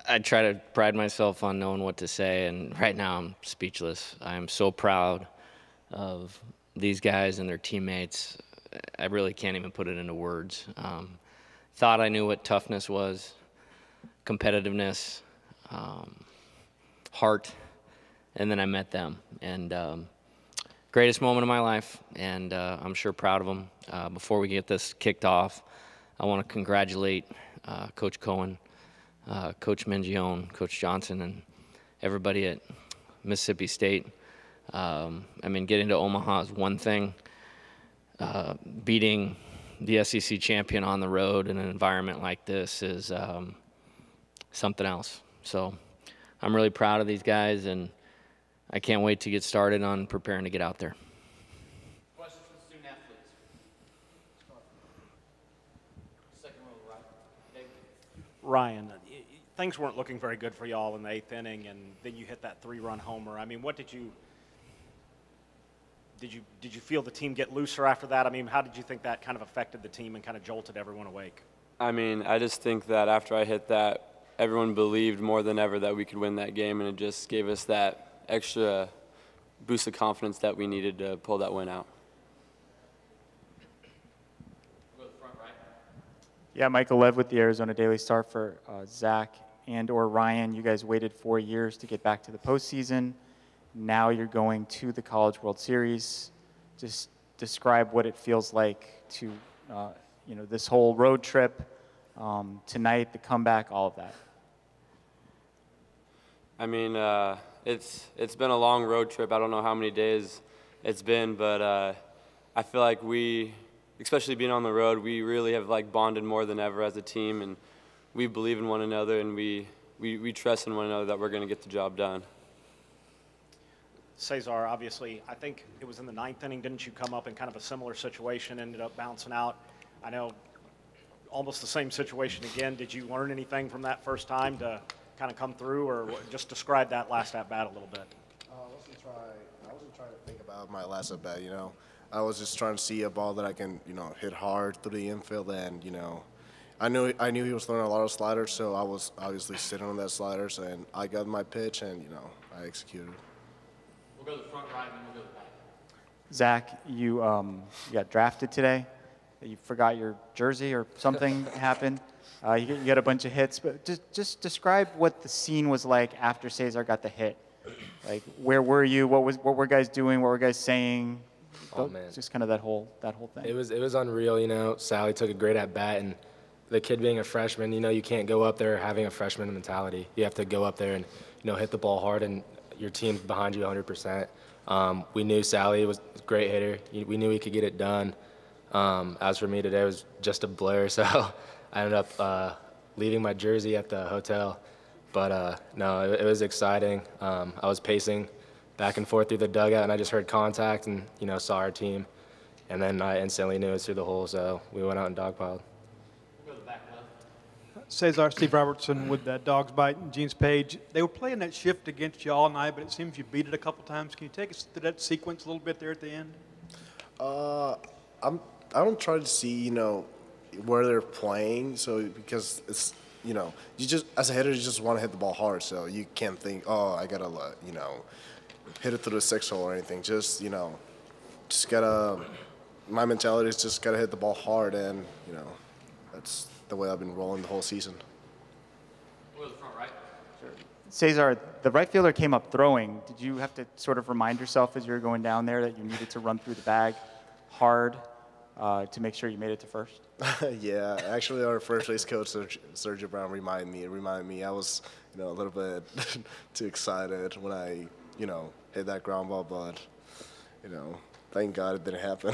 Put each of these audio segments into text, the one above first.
I try to pride myself on knowing what to say, and right now I'm speechless. I am so proud of these guys and their teammates. I really can't even put it into words. Thought I knew what toughness was, competitiveness, heart, and then I met them. And greatest moment of my life, and I'm sure proud of them. Before we get this kicked off, I want to congratulate Coach Cohen, Coach Mangione, Coach Johnson, and everybody at Mississippi State. I mean, getting to Omaha is one thing. Beating the SEC champion on the road in an environment like this is something else. So I'm really proud of these guys, and I can't wait to get started on preparing to get out there. Questions for the student athletes? Second row, right. David. Ryan, things weren't looking very good for y'all in the 8th inning, and then you hit that 3-run homer. I mean, what did you feel the team get looser after that? I mean, how did you think that kind of affected the team and kind of jolted everyone awake? I mean, I just think that after I hit that, everyone believed more than ever that we could win that game, and it just gave us that extra boost of confidence that we needed to pull that win out. We'll go to the front right. Yeah, Michael Lev with the Arizona Daily Star for Zach and or Ryan. You guys waited 4 years to get back to the postseason. Now you're going to the College World Series. Just describe what it feels like to, this whole road trip, tonight, the comeback, all of that. I mean, it's been a long road trip. I don't know how many days it's been, but I feel like we, especially being on the road, we really have like bonded more than ever as a team, and we believe in one another, and we trust in one another that we're going to get the job done. Cesar, obviously, I think it was in the 9th inning, didn't you come up in kind of a similar situation, ended up bouncing out? I know almost the same situation again. Did you learn anything from that first time to kind of come through, or just describe that last at-bat a little bit? I wasn't trying to think about my last at-bat, I was just trying to see a ball that I can, hit hard through the infield, and, I knew he was throwing a lot of sliders, so I was obviously sitting on that sliders, and I got my pitch, and, I executed. We'll go to the front right, and then we'll go to the back. Zach, you got drafted today. You forgot your jersey or something happened. You got a bunch of hits, but just describe what the scene was like after Cesar got the hit. Like, where were you? What were guys doing? What were guys saying? Oh man, just kind of that whole thing. It was unreal. Sally took a great at bat, and the kid being a freshman, you can't go up there having a freshman mentality. You have to go up there and hit the ball hard, and your team's behind you 100%. We knew Sally was a great hitter. We knew he could get it done. As for me today, it was just a blur, so I ended up leaving my jersey at the hotel. But no, it was exciting. I was pacing back and forth through the dugout, and I just heard contact and saw our team, and then I instantly knew it was through the hole, so we went out and dogpiled. Cesar, Steve Robertson with Dogs Bite and Jeans Page. They were playing that shift against you all night, but it seems you beat it a couple times. Can you take us through that sequence a little bit there at the end? I don't try to see, where they're playing, so because it's, you just as a hitter, you just want to hit the ball hard, so you can't think, oh, I gotta, hit it through the 6 hole or anything. Just, just gotta. My mentality is just gotta hit the ball hard, and that's the way I've been rolling the whole season. We'll go to the front right. Sure. Cesar, the right fielder came up throwing. Did you have to sort of remind yourself as you were going down there that you needed to run through the bag hard to make sure you made it to first? Yeah, actually, our first base coach, Sergio Brown, reminded me. I was, a little bit too excited when I, hit that ground ball, but, thank God it didn't happen.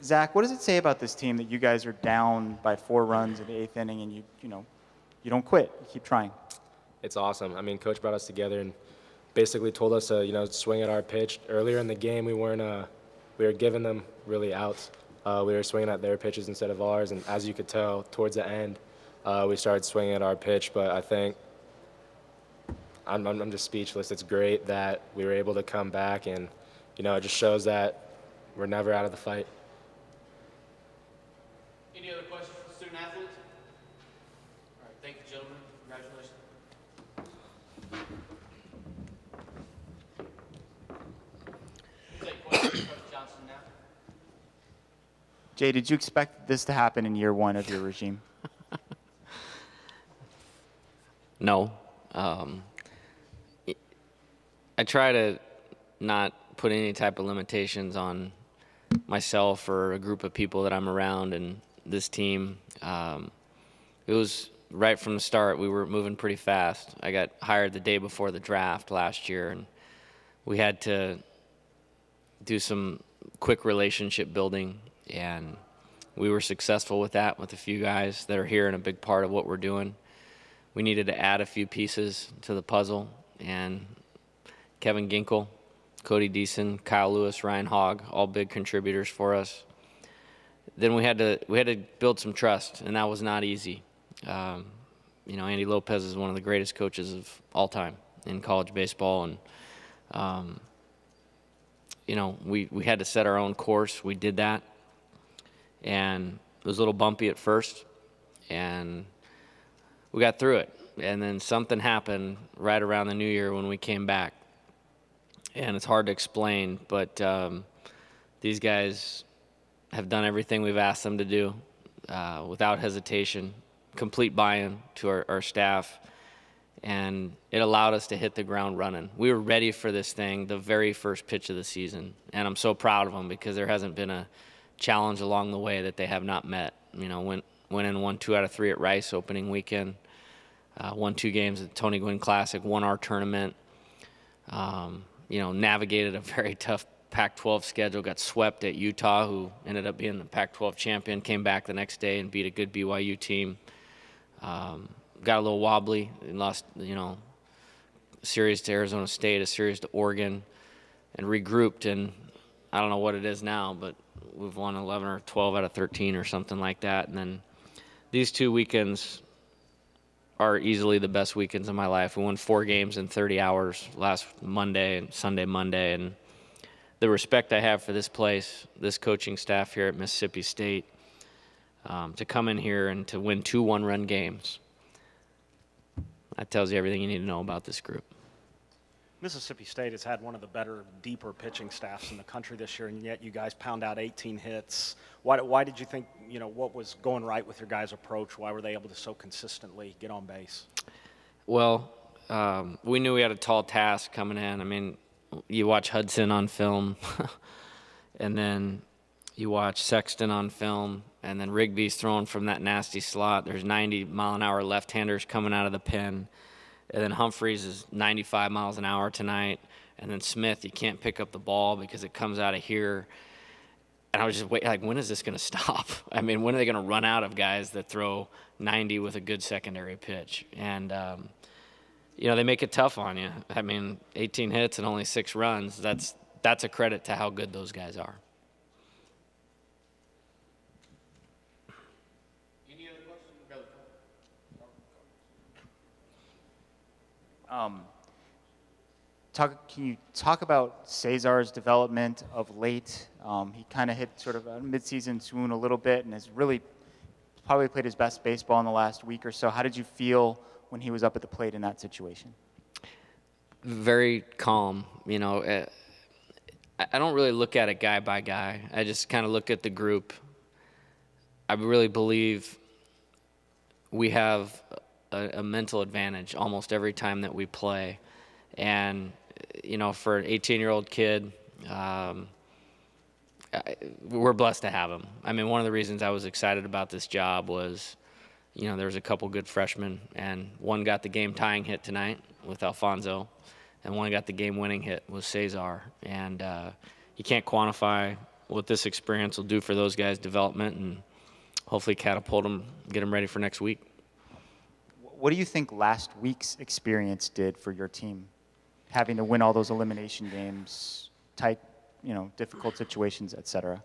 Zach, what does it say about this team that you guys are down by 4 runs in the 8th inning and you don't quit, you keep trying? It's awesome. I mean, Coach brought us together and basically told us to swing at our pitch. Earlier in the game, we were giving them really outs. We were swinging at their pitches instead of ours, and as you could tell, towards the end, we started swinging at our pitch. But I think I'm just speechless. It's great that we were able to come back, and it just shows that we're never out of the fight. Any other questions for the student athletes? All right, thank you, gentlemen. Congratulations. Jay, did you expect this to happen in year one of your regime? No. I try to not put any type of limitations on myself or a group of people that I'm around and this team. It was right from the start, we were moving pretty fast. I got hired the day before the draft last year, and we had to do some quick relationship building, and we were successful with that with a few guys that are here and a big part of what we're doing. We needed to add a few pieces to the puzzle, and Kevin Ginkel, Cody Deason, Kyle Lewis, Ryan Hogg, all big contributors for us. Then we had to build some trust, and that was not easy. You know, Andy Lopez is one of the greatest coaches of all time in college baseball, and you know, we had to set our own course. We did that, and it was a little bumpy at first, and we got through it. And then something happened right around the new year when we came back, and it's hard to explain, but these guys have done everything we've asked them to do without hesitation, complete buy-in to our staff, and it allowed us to hit the ground running. We were ready for this thing the very first pitch of the season, and I'm so proud of them because there hasn't been a challenge along the way that they have not met. You know, went in, won 2 out of 3 at Rice opening weekend, won 2 games at the Tony Gwynn Classic, won our tournament, you know, navigated a very tough Pac-12 schedule, got swept at Utah, who ended up being the Pac-12 champion, came back the next day and beat a good BYU team. Got a little wobbly and lost, you know, a series to Arizona State, a series to Oregon, and regrouped. And I don't know what it is now, but we've won 11 or 12 out of 13 or something like that. And then these 2 weekends are easily the best weekends of my life. We won 4 games in 30 hours last Monday and Sunday, Monday. And the respect I have for this place, this coaching staff here at Mississippi State, to come in here and to win 2 one-run games, that tells you everything you need to know about this group. Mississippi State has had one of the better, deeper pitching staffs in the country this year, and yet you guys pound out 18 hits. Why did you think, you know, what was going right with your guys' approach? Why were they able to so consistently get on base? Well, we knew we had a tall task coming in. I mean, you watch Hudson on film, and then you watch Sexton on film, and then Rigby's throwing from that nasty slot. There's 90-mile-an-hour left-handers coming out of the pen. And then Humphreys is 95 miles an hour tonight. And then Smith, you can't pick up the ball because it comes out of here. And I was just waiting, like, when is this going to stop? I mean, when are they going to run out of guys that throw 90 with a good secondary pitch? And, you know, they make it tough on you. I mean, 18 hits and only 6 runs, that's a credit to how good those guys are. Any other questions? Can you talk about Cesar's development of late? He kind of hit sort of a midseason swoon a little bit and has really probably played his best baseball in the last week or so. How did you feel when he was up at the plate in that situation? Very calm. You know, I don't really look at it guy by guy. I just kind of look at the group. I really believe we have a mental advantage almost every time that we play. And, you know, for an 18-year-old kid, we're blessed to have him. I mean, one of the reasons I was excited about this job was, you know, there was a couple good freshmen, and one got the game-tying hit tonight with Alfonso, and one got the game-winning hit with Cesar. And you can't quantify what this experience will do for those guys' development and hopefully catapult them, get them ready for next week. What do you think last week's experience did for your team? Having to win all those elimination games, tight, you know, difficult situations, et cetera.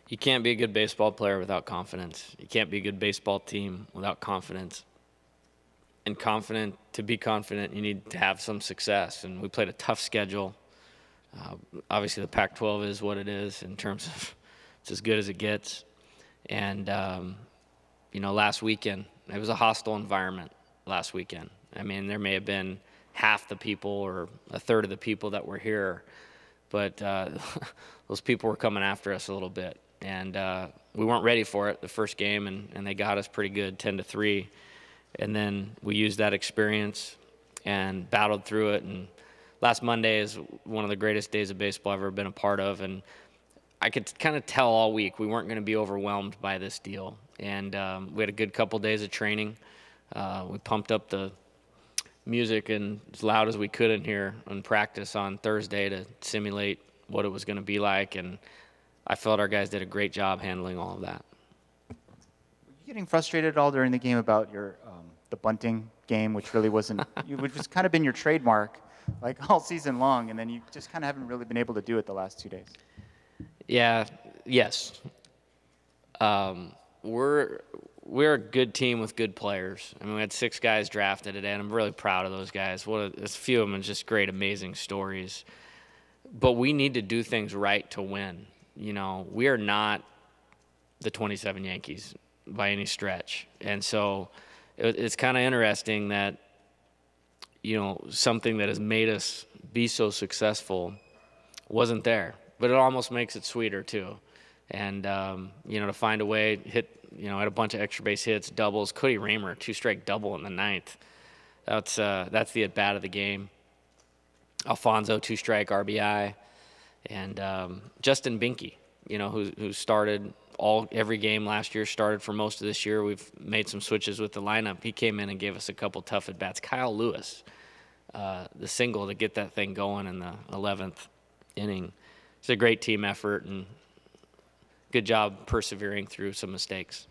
You can't be a good baseball player without confidence. You can't be a good baseball team without confidence. And to be confident, you need to have some success. And we played a tough schedule. Obviously, the Pac-12 is what it is in terms of it's as good as it gets. And, you know, last weekend, it was a hostile environment last weekend. I mean, there may have been half the people or a third of the people that were here, but those people were coming after us a little bit. and we weren't ready for it the first game, and they got us pretty good, 10-3. And then we used that experience and battled through it. And last Monday is one of the greatest days of baseball I've ever been a part of. And I could kind of tell all week we weren't going to be overwhelmed by this deal. And we had a good couple days of training. We pumped up the music and as loud as we could in here in practice on Thursday to simulate what it was going to be like. And I felt our guys did a great job handling all of that. Were you getting frustrated at all during the game about your the bunting game, which really wasn't, which has kind of been your trademark like all season long, and then you just kind of haven't really been able to do it the last 2 days? Yeah, yes. We're a good team with good players. I mean, we had 6 guys drafted today, and I'm really proud of those guys. A few of them are just great, amazing stories. But we need to do things right to win. You know, we are not the 27 Yankees by any stretch. And so it's kind of interesting that, you know, something that has made us be so successful wasn't there. But it almost makes it sweeter, too. And, you know, to find a way, hit, you know, had a bunch of extra base hits, doubles. Cody Raymer, 2-strike double in the 9th. That's the at-bat of the game. Alfonso, 2-strike RBI. And Justin Binky, you know, who started every game last year, started for most of this year. We've made some switches with the lineup. He came in and gave us a couple tough at-bats. Kyle Lewis, the single to get that thing going in the 11th inning. It's a great team effort, and good job persevering through some mistakes.